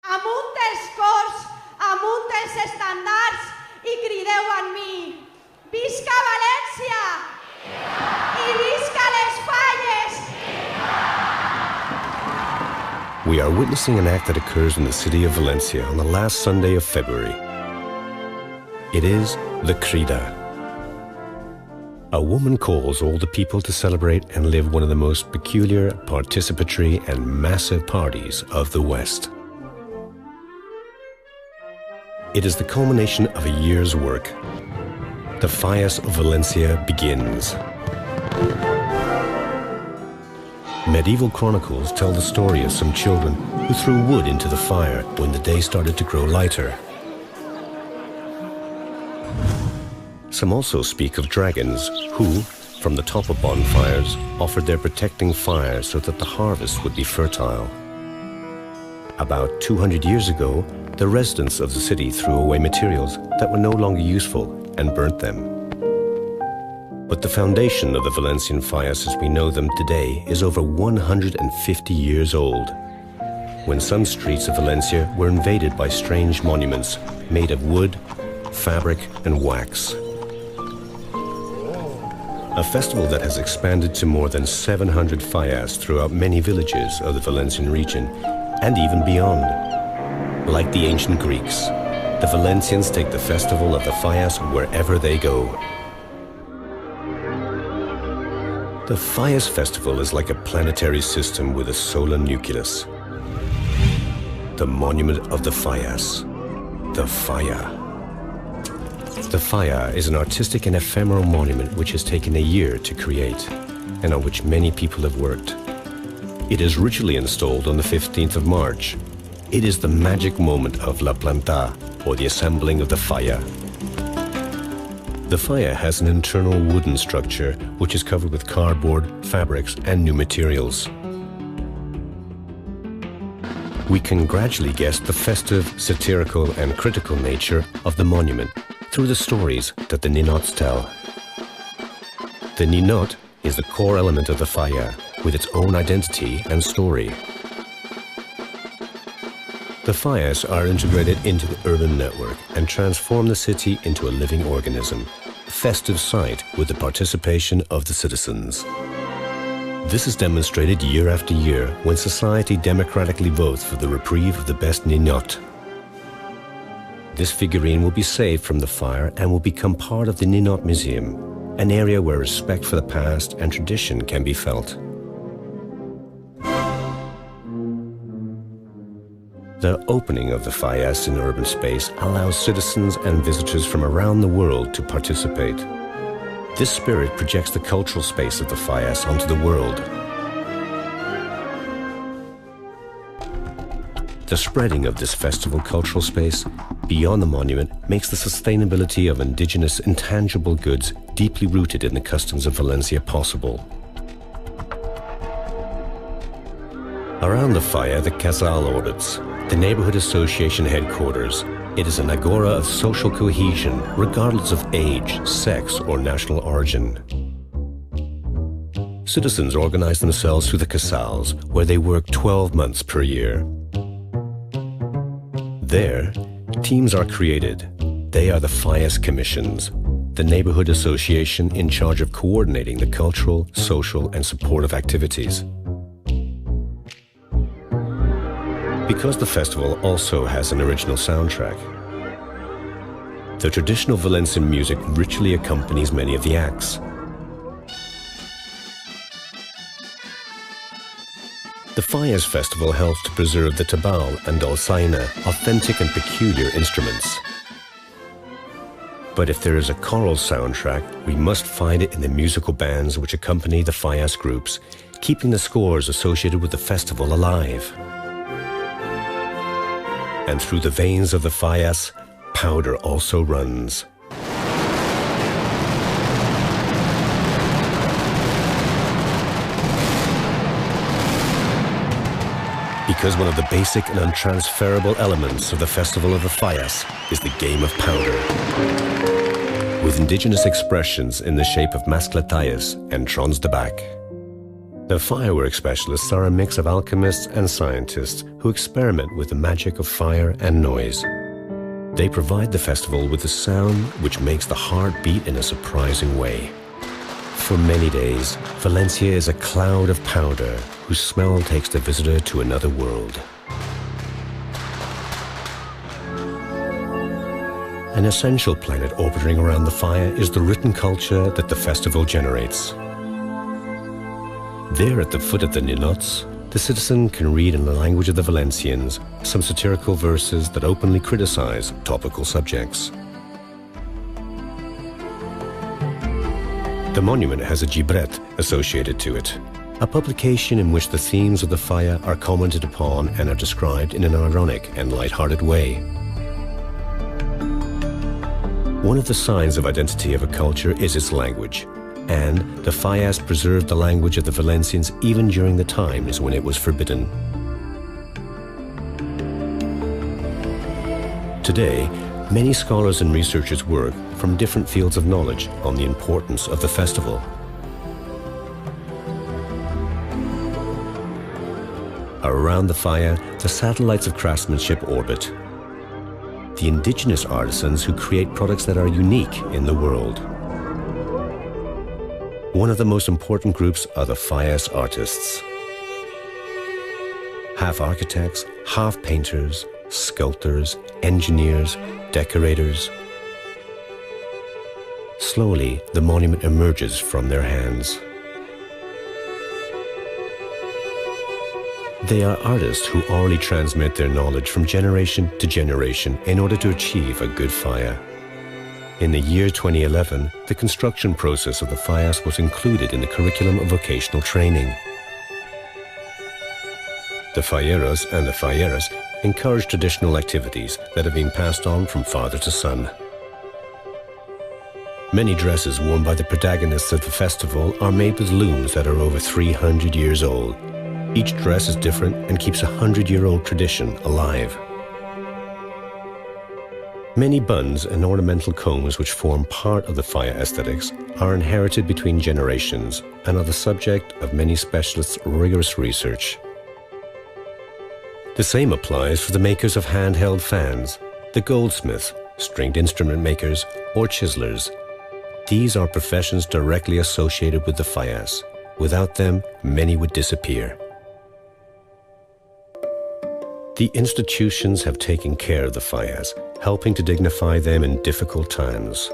Amunt els cors, amunt els estandards i crideu amb mi. Visca València! I visca les Falles! We are witnessing an act that occurs in the city of Valencia on the last Sunday of February. It is the Crida. A woman calls all the people to celebrate and live one of the most peculiar, participatory and massive parties of the West. It is the culmination of a year's work. The Fallas of Valencia begins. Medieval chronicles tell the story of some children who threw wood into the fire when the day started to grow lighter. Some also speak of dragons who, from the top of bonfires, offered their protecting fire so that the harvest would be fertile. About 200 years ago, the residents of the city threw away materials that were no longer useful and burnt them. But the foundation of the Valencian Fallas as we know them today is over 150 years old, when some streets of Valencia were invaded by strange monuments made of wood, fabric and wax. A festival that has expanded to more than 700 fallas throughout many villages of the Valencian region and even beyond. Like the ancient Greeks, the Valencians take the festival of the Fallas wherever they go. The Fallas festival is like a planetary system with a solar nucleus. The monument of the Fallas, the Falla. The Falla is an artistic and ephemeral monument which has taken a year to create and on which many people have worked. It is ritually installed on the 15th of March. It is the magic moment of La Planta, or the assembling of the Falla. The Falla has an internal wooden structure which is covered with cardboard, fabrics and new materials. We can gradually guess the festive, satirical and critical nature of the monument through the stories that the ninots tell. The ninot is the core element of the Falla, with its own identity and story. The Fallas are integrated into the urban network and transform the city into a living organism, a festive site with the participation of the citizens. This is demonstrated year after year when society democratically votes for the reprieve of the best ninot. This figurine will be saved from the fire and will become part of the Ninot Museum, an area where respect for the past and tradition can be felt. The opening of the Fallas in urban space allows citizens and visitors from around the world to participate. This spirit projects the cultural space of the Fallas onto the world. The spreading of this festival cultural space beyond the monument makes the sustainability of indigenous intangible goods deeply rooted in the customs of Valencia possible. Around the Falla, the Casal orbits, the neighborhood association headquarters. It is an agora of social cohesion, regardless of age, sex, or national origin. Citizens organize themselves through the Casals, where they work 12 months per year. There, teams are created. They are the Fallas Commissions, the neighborhood association in charge of coordinating the cultural, social, and supportive activities. Because the festival also has an original soundtrack, the traditional Valencian music ritually accompanies many of the acts. The Fallas Festival helps to preserve the tabal and dolçaina, authentic and peculiar instruments. But if there is a choral soundtrack, we must find it in the musical bands which accompany the Fallas groups, keeping the scores associated with the festival alive. And through the veins of the Fallas, powder also runs. Because one of the basic and untransferable elements of the Festival of the Fallas is the game of powder, with indigenous expressions in the shape of mascletalles and trons de bac. The fireworks specialists are a mix of alchemists and scientists who experiment with the magic of fire and noise. They provide the festival with a sound which makes the heart beat in a surprising way. For many days, Valencia is a cloud of powder whose smell takes the visitor to another world. An essential planet orbiting around the fire is the written culture that the festival generates. There at the foot of the ninots, the citizen can read in the language of the Valencians some satirical verses that openly criticize topical subjects. The monument has a gibret associated to it, a publication in which the themes of the fire are commented upon and are described in an ironic and light-hearted way. One of the signs of identity of a culture is its language, and the Fallas preserved the language of the Valencians even during the times when it was forbidden. Today, many scholars and researchers work from different fields of knowledge on the importance of the festival. Around the fire, the satellites of craftsmanship orbit. The indigenous artisans who create products that are unique in the world. One of the most important groups are the Fallas artists. Half architects, half painters, sculptors, engineers, decorators. Slowly, the monument emerges from their hands. They are artists who orally transmit their knowledge from generation to generation in order to achieve a good fire. In the year 2011, the construction process of the Fallas was included in the curriculum of vocational training. The falleros and the falleras encourage traditional activities that have been passed on from father to son. Many dresses worn by the protagonists of the festival are made with looms that are over 300 years old. Each dress is different and keeps a 100-year-old tradition alive. Many buns and ornamental combs which form part of the fire aesthetics are inherited between generations and are the subject of many specialists' rigorous research. The same applies for the makers of handheld fans, the goldsmiths, stringed instrument makers, or chiselers. These are professions directly associated with the Fallas. Without them, many would disappear. The institutions have taken care of the Fallas, helping to dignify them in difficult times.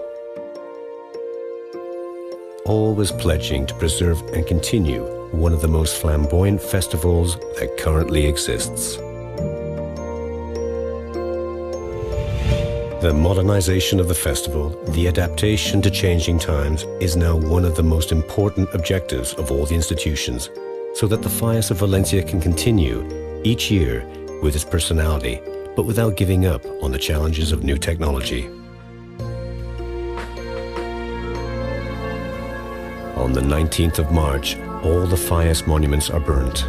Always pledging to preserve and continue one of the most flamboyant festivals that currently exists. The modernization of the festival, the adaptation to changing times, is now one of the most important objectives of all the institutions, so that the Fallas of Valencia can continue each year with its personality, but without giving up on the challenges of new technology. On the 19th of March, all the Fallas monuments are burnt.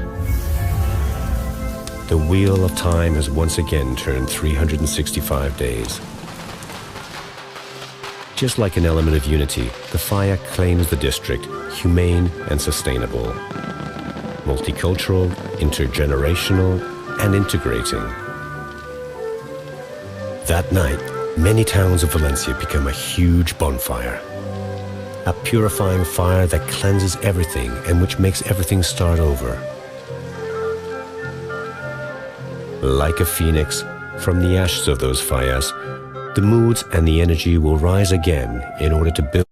The wheel of time has once again turned 365 days. Just like an element of unity, the Falla claims the district humane and sustainable, multicultural, intergenerational, and integrating. That night, many towns of Valencia become a huge bonfire. A purifying fire that cleanses everything and which makes everything start over. Like a phoenix, from the ashes of those Fallas, the moods and the energy will rise again in order to build